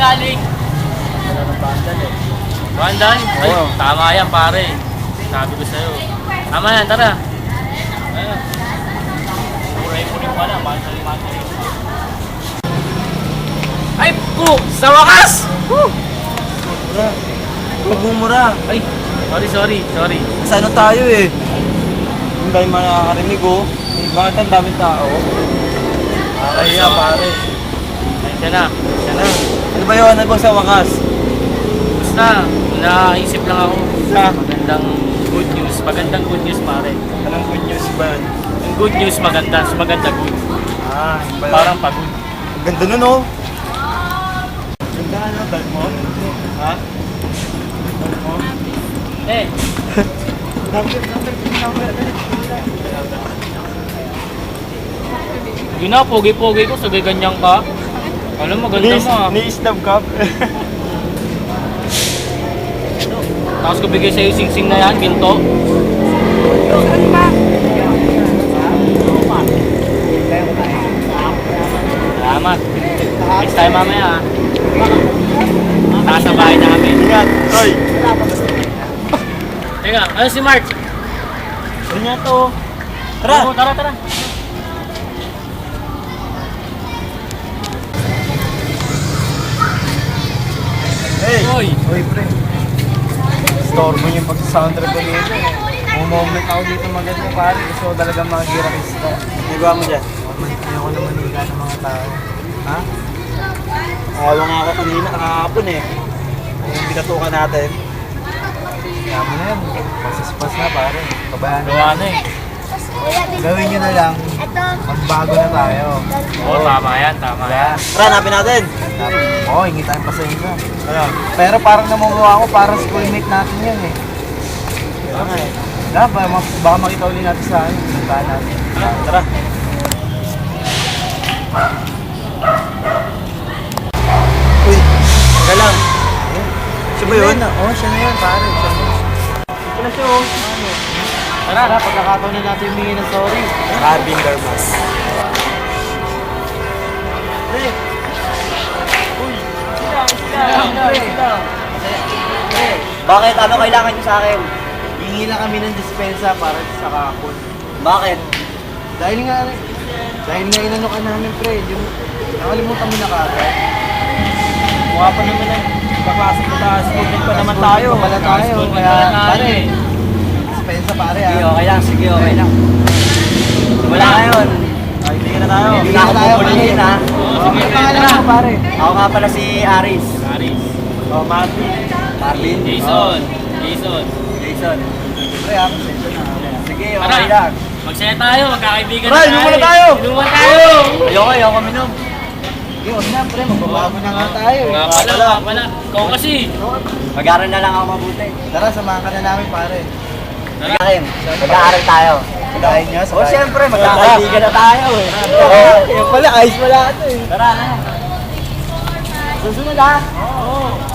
galing? Wala ng bandal eh. Bandal? Ay, Oo. tama yan pare. Sabi ko sa'yo. Tama yan, tara. Ayun. Puray-puray pala, bandal. Ay, sa wakas! Mura. Huwag mumura. Ay, sorry. Sa ano tayo eh? Hindi tayo makakarinig oh. Bakit ang daming tao? Ay, pare. Siya na. Ano ba yun? Ano ba sa wakas? Basta, naisip lang ako Sa? magandang good news pare. Anong good news ba? Yung good news maganda good. Ah, yun ba yun? Parang pagod. Ang ganda nun oh. Ganda ano, bag mo? Ha? Bag mo? Eh, yun na, pogi-pogi ko, sagay ganyan ka. Alam mo, ganda mo ah. Ni-snub cup. Tapos ko bigay sa'yo sing-sing na yan, ginto. Salamat. Next time mamaya ah. Nasa bahay namin. Ingat, Troy. Teka, ano si Mark? Ingat to. Tara. Tara. Hey. Oy. Oy, pre. Storbo yung pag-soundtrack ko nito eh. Moment ako dito maganda pare. Gusto ko talagang mag-girarista. Nagawa mo dyan? Ayoko na maniga ng mga tao. Ha? Awa nga ako kanina, kahapon eh. Yung pinatukan natin. Kaya mo na yan. Pasaspas na pare. Pabayaan na. Gawa na eh. Gawin nyo na lang. Magbago na tayo. Oo, tama yan. Tara, hanapin natin. Oo, hingi tayong pasensya. Ano? Pero parang namumuha ako, parang schoolmate natin yan eh. Kaya nga eh. Baka makita ulit natin sa akin. Puntahan natin. Tara. Uy, teka lang. Siya ba yun? Oo, siya na yun, pare. Ito na siya, oh. Tara, pagkakataon na natin humingi ng sorry. Rabing Garmas. Pre! Uy! Sila! Bakit? Ano kailangan nyo sa akin? Hingi lang kami ng dispensa para sa kakapon. Bakit? Dahil nga inano ka namin, pre. Yung nakalimutan mo na kaagad. Mukha pa naman eh. Kaklase ko na, student pa naman tayo. Pala tayo, kaya pare. Dispensa pare Sige, ah. okay lang. Sige, okay lang. Wala na yun. Ay, hindi ka na tayo. Hindi na ako pupulihin, ha? Ano pangalan mo, pare? Ako nga pala si Aris. Aris. Oh, Martin. Marvin. Jason. Jason. Pre, ah, pasensya na. Sige, Tara. okay lang. Magsaya tayo, magkakaibigan Tara, inuman na tayo! Inuman tayo! Ayoko minom. Sige, huwag na, pre. Magbabago na nga tayo eh. Nga pala. Ikaw kasi. Mag-aaral na lang ako mabuti. Tara, samahan ka na namin, pare. Tara. Akin, mag-aaral tayo. Pagkain niya, O, siyempre, magkakaibigan na tayo eh. Yan pala, ayos pala ito eh. Tara na. Susunod ha. Oo.